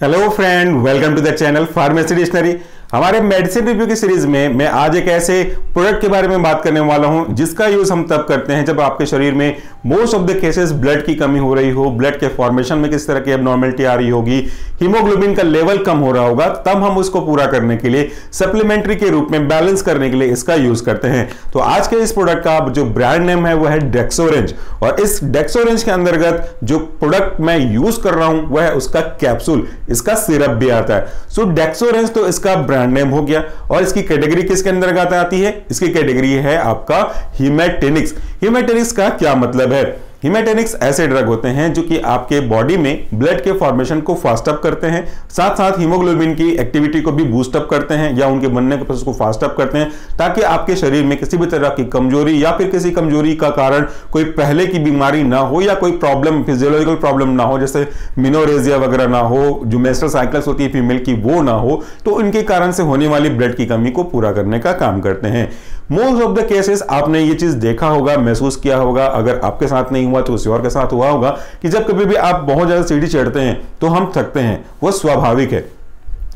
Hello friend, welcome to the channel pharmacy dictionary. हमारे medicine review की series में मैं आज एक ऐसे प्रोडक्ट के बारे में बात करने वाला हूं जिसका यूज हम तब करते हैं जब आपके शरीर में most of the cases blood की कमी हो रही हो, ब्लड के फॉर्मेशन में किस तरह की एबनॉर्मलिटी आ रही होगी, हीमोग्लोबिन का लेवल कम हो रहा होगा, तब हम उसको पूरा करने के लिए सप्लीमेंट्री के रूप में बैलेंस करने के लिए इसका यूज करते हैं। तो आज के इस प्रोडक्ट का जो ब्रांड नेम है वो है डेक्सोरेंज, और इस डेक्सोरेंज के अंतर्गत जो प्रोडक्ट मैं यूज कर रहा हूं वह है उसका कैप्सूल, इसका सिरप भी आता है। सो डेक्सोरेंज तो इसका ब्रांड नेम हो गया, और इसकी कैटेगरी किसके अंतर्गत आती है? इसकी कैटेगरी है आपका हीमेटेनिक्स। हीमेटेनिक्स का क्या मतलब है? हीमेटेनिक्स ऐसे ड्रग होते हैं जो कि आपके बॉडी में ब्लड के फॉर्मेशन को फास्ट अप करते हैं, साथ साथ हीमोग्लोबिन की एक्टिविटी को भी बूस्ट अप करते हैं या उनके बनने के प्रोसेस को फास्ट अप करते हैं, ताकि आपके शरीर में किसी भी तरह की कमजोरी या फिर किसी कमजोरी का कारण कोई पहले की बीमारी ना हो या कोई प्रॉब्लम, फिजियोलॉजिकल प्रॉब्लम ना हो, जैसे मिनोरेजिया वगैरह ना हो, जो मेंस्ट्रुअल साइकिल्स होती है फीमेल की वो ना हो, तो इनके कारण से होने वाली ब्लड की कमी को पूरा करने का काम करते हैं। मोस्ट ऑफ द केसेस आपने ये चीज देखा होगा, महसूस किया होगा, अगर आपके साथ नहीं हुआ तो किसी और के साथ हुआ होगा कि जब कभी भी आप बहुत ज्यादा सीढ़ी चढ़ते हैं तो हम थकते हैं, वो स्वाभाविक है।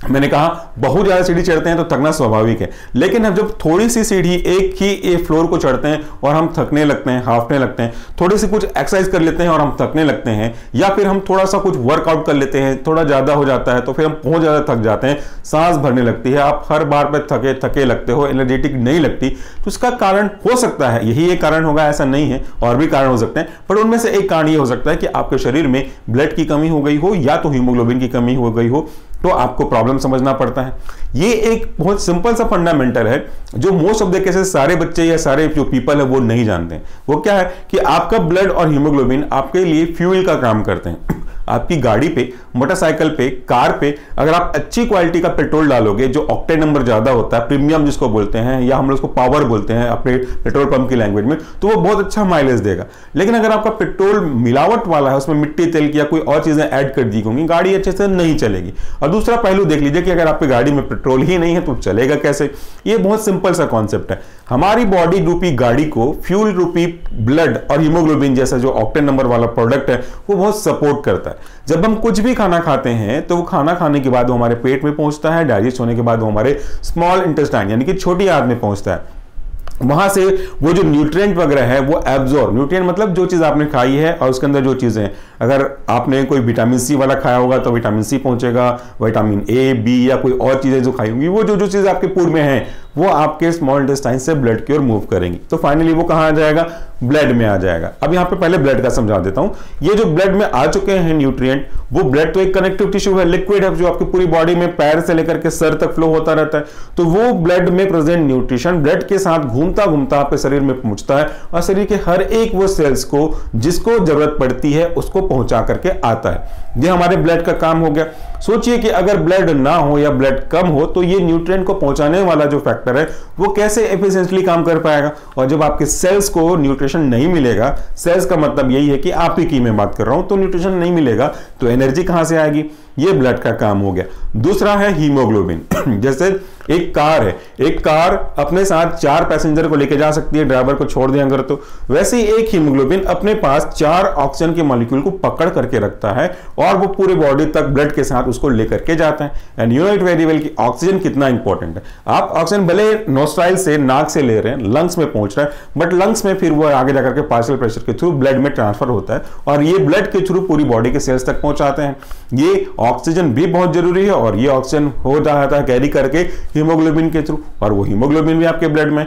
मैंने कहा बहुत ज्यादा सीढ़ी चढ़ते हैं तो थकना स्वाभाविक है, लेकिन अब जब थोड़ी सी सीढ़ी एक ही फ्लोर को चढ़ते हैं और हम थकने लगते हैं, हाफने लगते हैं, थोड़ी सी कुछ एक्सरसाइज कर लेते हैं और हम थकने लगते हैं, या फिर हम थोड़ा सा कुछ वर्कआउट कर लेते हैं, थोड़ा ज्यादा हो जाता है तो फिर हम बहुत ज्यादा थक जाते हैं, सांस भरने लगती है, आप हर बार पे थके थके लगते हो, एनर्जेटिक नहीं लगती, तो इसका कारण हो सकता है यही एक कारण होगा, ऐसा नहीं है, और भी कारण हो सकते हैं, पर उनमें से एक कारण ये हो सकता है कि आपके शरीर में ब्लड की कमी हो गई हो या तो हीमोग्लोबिन की कमी हो गई हो, तो आपको प्रॉब्लम समझना पड़ता है। ये एक बहुत सिंपल सा फंडामेंटल है जो मोस्ट ऑफ द केसेस सारे बच्चे या सारे जो पीपल है वो नहीं जानते हैं। वो क्या है कि आपका ब्लड और हीमोग्लोबिन आपके लिए फ्यूल का काम करते हैं। आपकी गाड़ी पे, मोटरसाइकिल पे, कार पे अगर आप अच्छी क्वालिटी का पेट्रोल डालोगे जो ऑक्टेन नंबर ज्यादा होता है, प्रीमियम जिसको बोलते हैं, या हम लोग उसको पावर बोलते हैं अपने पेट्रोल पंप की लैंग्वेज में, तो वो बहुत अच्छा माइलेज देगा। लेकिन अगर आपका पेट्रोल मिलावट वाला है, उसमें मिट्टी तेल की या कोई और चीजें ऐड कर दी होंगी, गाड़ी अच्छे से नहीं चलेगी। और दूसरा पहलू देख लीजिए कि अगर आपकी गाड़ी में पेट्रोल ही नहीं है तो चलेगा कैसे? ये बहुत सिंपल सा कॉन्सेप्ट है। हमारी बॉडी रूपी गाड़ी को फ्यूल रूपी ब्लड और हीमोग्लोबिन जैसा जो ऑक्टेन नंबर वाला प्रोडक्ट है वो बहुत सपोर्ट करता है। जब हम कुछ भी खाना खाते हैं तो वो खाना खाने के बाद वो हमारे पेट में पहुंचता है, डाइजेस्ट होने के बाद वो हमारे स्मॉल इंटेस्टाइन यानी कि छोटी आंत में पहुंचता है। वहां से वो जो न्यूट्रिएंट वगैरह है वो एब्जॉर्ब, न्यूट्रिएंट मतलब जो चीज आपने खाई है और उसके अंदर जो चीजें हैं, अगर आपने कोई विटामिन सी वाला खाया होगा तो विटामिन सी पहुंचेगा, विटामिन ए, बी या कोई और चीजें जो खाई होंगी, वो जो चीज आपके पूर में है वो आपके स्मॉल इंटेस्टाइन से ब्लड की ओर मूव करेंगी, तो फाइनली वो कहां आ जाएगा? ब्लड में आ जाएगा। अब यहां पे पहले ब्लड का समझा देता हूं। ये जो ब्लड में आ चुके हैं न्यूट्रिएंट, वो ब्लड तो एक कनेक्टिव टिश्यू है, लिक्विड है, जो आपकी पूरी बॉडी में पैर से लेकर के सर तक फ्लो होता रहता है, तो वो ब्लड में प्रेजेंट न्यूट्रिशन ब्लड के साथ घूमता घूमता आपके शरीर में पहुंचता है और शरीर के हर एक वो सेल्स को जिसको जरूरत पड़ती है उसको पहुंचा करके आता है। ये हमारे ब्लड का काम हो गया। सोचिए कि अगर ब्लड ना हो या ब्लड कम हो तो ये न्यूट्रिएंट को पहुंचाने वाला जो फैक्टर है वो कैसे एफिशिएंटली काम कर पाएगा? और जब आपके सेल्स को न्यूट्रिशन नहीं मिलेगा, सेल्स का मतलब यही है कि आप ही की मैं बात कर रहा हूं, तो न्यूट्रिशन नहीं मिलेगा तो एनर्जी कहां से आएगी? ये ब्लड का काम हो गया। दूसरा है हीमोग्लोबिन। जैसे एक कार है, एक कार अपने साथ 4 पैसेंजर को लेकर जा सकती है, ड्राइवर को छोड़ दें अगर, तो वैसे ही एक हीमोग्लोबिन अपने पास 4 ऑक्सीजन के मॉलिक्यूल को पकड़ करके रखता है और वो पूरे बॉडी तक ब्लड के साथ उसको लेकर के जाता है। And you know it very well कि ऑक्सीजन कितना इंपॉर्टेंट है। आप ऑक्सीजन भले नोस्ट्राइल से, नाक से ले रहे हैं, लंग्स में पहुंच रहा है, बट लंग्स में फिर वो आगे जाकर के पार्शियल प्रेशर के थ्रू ब्लड में ट्रांसफर होता है और ये ब्लड के थ्रू पूरी बॉडी के सेल्स तक पहुंचाते हैं। ये ऑक्सीजन भी बहुत जरूरी है और ये ऑक्सीजन हो जाता है कैरी करके हीमोग्लोबिन के थ्रू, और वो हीमोग्लोबिन भी आपके ब्लड में।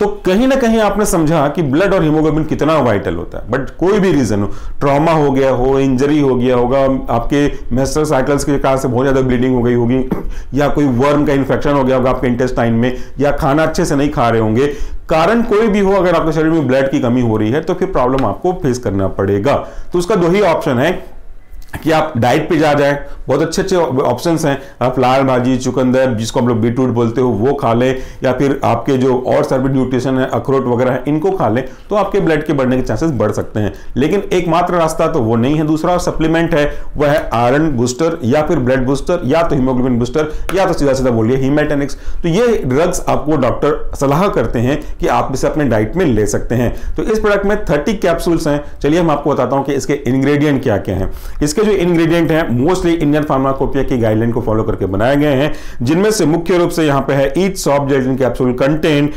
तो कहीं ना कहीं आपने समझा कि ब्लड और हीमोग्लोबिन कितना वाइटल होता है। बट कोई भी रीजन हो, ट्रॉमा हो गया हो, इंजरी हो गया होगा, आपके मेंस्ट्रुअल साइकिल्स के कारण से बहुत ज्यादा ब्लीडिंग हो गई होगी, या कोई वर्म का इन्फेक्शन हो गया होगा आपके इंटेस्टाइन में, या खाना अच्छे से नहीं खा रहे होंगे, कारण कोई भी हो, अगर आपके शरीर में ब्लड की कमी हो रही है तो फिर प्रॉब्लम आपको फेस करना पड़ेगा। तो उसका 2 ही ऑप्शन है कि आप डाइट पे जा जाए। बहुत अच्छे अच्छे ऑप्शंस हैं, आप लाल भाजी, चुकंदर जिसको हम लोग बीटरूट बोलते हो वो खा लें, या फिर आपके जो और सर्विट न्यूट्रिशन है, अखरोट वगैरह है, इनको खा लें तो आपके ब्लड के बढ़ने के चांसेस बढ़ सकते हैं। लेकिन एकमात्र रास्ता तो वो नहीं है। दूसरा सप्लीमेंट है, वह है आयरन बूस्टर या फिर ब्लड बूस्टर या तो हीमोग्लोबिन बूस्टर या तो सीधा सीधा बोलिए हीमेटेनिक्स। तो ये ड्रग्स आपको डॉक्टर सलाह करते हैं कि आप इसे अपने डाइट में ले सकते हैं। तो इस प्रोडक्ट में 30 कैप्सूल्स हैं। चलिए हम आपको बताता हूं कि इसके इंग्रेडिएंट क्या क्या हैं। इसके जो इंग्रेडिएंट हैं मोस्टली इंडियन फार्माकोपिया की गाइडलाइन को फॉलो करके बनाए गए हैं, जिनमें से मुख्य रूप से यहां पे है each soft gelatin capsule contain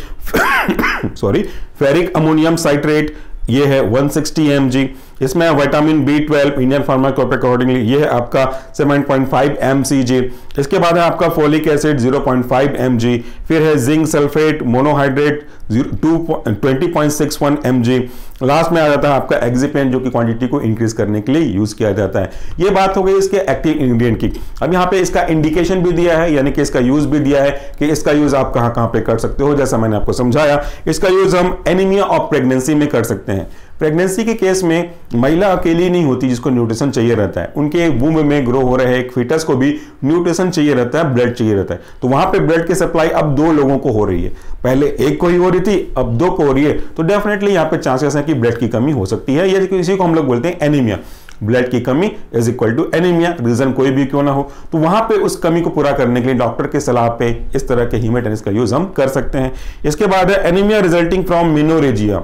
ferric ammonium citrate, ये है 160 mg। इसमें vitamin B12 Indian pharmacopoeia accordingly ये है आपका 7.5 mcg। इसके बाद है आपका फोलिक एसिड 0.5 mg, फिर है zinc sulphate monohydrate 20.61 mg। Last में आ जाता है आपका एक्सिपेन, जो कि क्वांटिटी को इंक्रीज करने के लिए यूज किया जाता है। ये बात हो गई इसके एक्टिव इंग्रेडिएंट की। अब यहाँ पे इसका इंडिकेशन भी दिया है, यानी कि इसका यूज भी दिया है कि इसका यूज आप कहां कहां पे कर सकते हो। जैसा मैंने आपको समझाया, इसका यूज हम एनीमिया ऑफ प्रेगनेंसी में कर सकते हैं। प्रेगनेंसी के केस में महिला अकेली नहीं होती जिसको न्यूट्रिशन चाहिए रहता है, उनके वूम्ब में ग्रो हो रहे एक फीटस को भी न्यूट्रिशन चाहिए रहता है, ब्लड चाहिए रहता है। तो वहां पे ब्लड की सप्लाई अब 2 लोगों को हो रही है, पहले एक को ही हो रही थी, अब 2 को हो रही है। तो डेफिनेटली यहाँ पे चांसेस है कि ब्लड की कमी हो सकती है, या इसी को हम लोग बोलते हैं एनीमिया। ब्लड की कमी is equal to anaemia, reason कोई भी क्यों ना हो। तो वहां पे उस कमी को पूरा करने के लिए डॉक्टर के सलाह पे इस तरह के हीमेटॉनिक्स का यूज हम कर सकते हैं। इसके बाद है anaemia resulting from menorrhagia,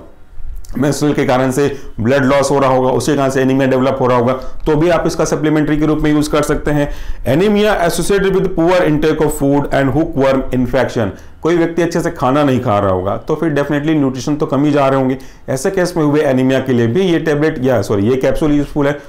menstrual के कारण से ब्लड लॉस हो रहा होगा, उसके कारण से एनीमिया डेवलप हो रहा होगा, तो भी आप इसका सप्लीमेंट्री के रूप में यूज कर सकते हैं। Anaemia associated with poor intake of food and hookworm infection, कोई व्यक्ति अच्छे से खाना नहीं खा रहा होगा तो फिर डेफिनेटली न्यूट्रिशन तो कम ही जा रहे होंगे। ऐसे केस में हुए एनीमिया के लिए भी ये टैबलेट ये कैप्सूल यूजफुल है।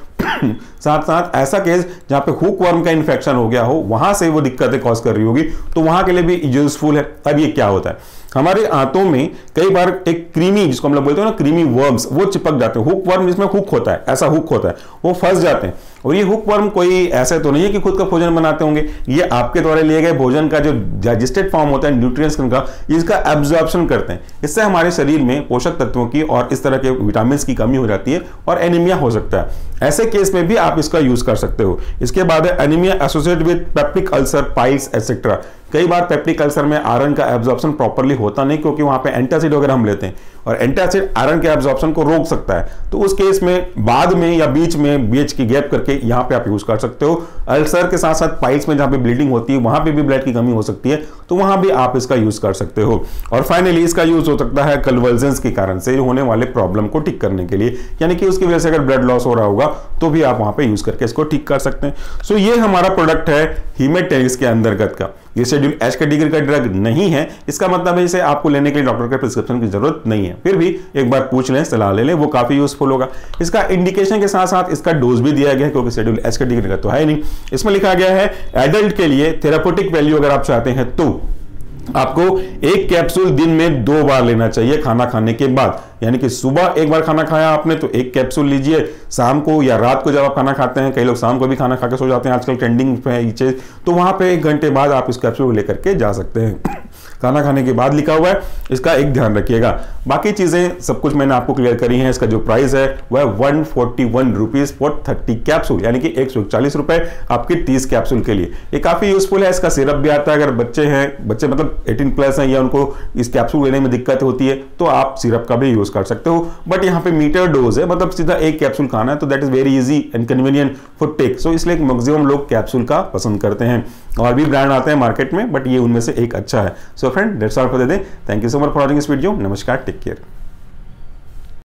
साथ साथ ऐसा केस जहां पे हुकवर्म का इन्फेक्शन हो गया हो, वहां से वो दिक्कतें कॉज कर रही होगी, तो वहां के लिए भी यूजफुल है। अब ये क्या होता है, हमारे आंतों में कई बार एक क्रीमी, जिसको हम लोग बोलते हैं ना क्रीमी वर्म्स, वो चिपक जाते हैं। हुक वर्म जिसमें हुक होता है, ऐसा हुक होता है, वो फंस जाते हैं। और ये हुक वर्म कोई ऐसे तो नहीं है कि खुद का भोजन बनाते होंगे, ये आपके द्वारा लिए गए भोजन का जो डाइजेस्टेड फॉर्म होता है न्यूट्रिएंट्स का, इसका एब्जॉर्प्शन करते हैं। इससे हमारे शरीर में पोषक तत्वों की और इस तरह के विटामिन की कमी हो जाती है और एनीमिया हो सकता है। ऐसे केस में भी आप इसका यूज कर सकते हो। इसके बाद है anaemia associated with peptic ulcer, piles etcetera. कई बार पेप्टिक अल्सर में आयरन का एब्जॉर्प्शन प्रॉपर्ली होता नहीं, क्योंकि वहां पे एंटासिड वगैरह हम लेते हैं और एंटासिड आयरन के एब्जॉर्प्शन को रोक सकता है। तो उस केस में बाद में या बीच की गैप करके यहां पे आप यूज कर सकते हो। अल्सर के साथ साथ पाइल्स में जहां पे ब्लीडिंग होती है, वहां पे भी ब्लड की कमी हो सकती है, तो वहां भी आप इसका यूज कर सकते हो। और फाइनली इसका यूज हो सकता है कन्वर्जेंस के कारण से होने वाले प्रॉब्लम को ठीक करने के लिए, यानी कि उसकी वजह से अगर ब्लड लॉस हो रहा होगा तो भी आप वहां पे यूज करके इसको ठीक कर सकते हैं। सो ये हमारा प्रोडक्ट है हीमेटॉनिक्स के अंतर्गत का। ये शेड्यूल एच कैटेगरी का ड्रग नहीं है, इसका मतलब है इसे आपको लेने के लिए डॉक्टर के प्रिस्क्रिप्शन की जरूरत नहीं है। फिर भी एक बार पूछ लें, सलाह ले लें, वो काफी यूजफुल होगा। इसका इंडिकेशन के साथ साथ इसका डोज भी दिया गया है, क्योंकि शेड्यूल एच कैटेगरी का तो है नहीं। इसमें लिखा गया है एडल्ट के लिए थेराप्यूटिक वैल्यू अगर आप चाहते हैं तो आपको एक कैप्सूल दिन में 2 बार लेना चाहिए खाना खाने के बाद। यानी कि सुबह एक बार खाना खाया आपने तो एक कैप्सूल लीजिए, शाम को या रात को जब आप खाना खाते हैं, कई लोग शाम को भी खाना खा के सो जाते हैं, आजकल ट्रेंडिंग पे है ये चीज, तो वहां पे 1 घंटे बाद आप इस कैप्सूल को लेकर के जा सकते हैं। खाना खाने के बाद लिखा हुआ है, इसका एक ध्यान रखिएगा। बाकी चीजें सब कुछ मैंने आपको क्लियर करी हैं। इसका जो प्राइस है वह 141 रुपीज फॉर 30 कैप्सूल, यानी कि 141 रुपए आपकी 30 कैप्सूल के लिए। ये काफी यूजफुल है। इसका सिरप भी आता है, अगर बच्चे मतलब 18+ हैं या उनको इस कैप्सूल लेने में दिक्कत होती है तो आप सिरप का भी यूज कर सकते हो। बट यहाँ पे मीटर डोज है, मतलब सीधा एक कैप्सूल खाना है, तो that is very easy and convenient for take. So इसलिए मैक्सिमम लोग कैप्सूल का पसंद करते हैं। और भी ब्रांड आते हैं मार्केट में, बट ये उनमें से एक अच्छा है। So friend, that's all for the day. Thank you so much for watching this video. नमस्कार, टेक केयर।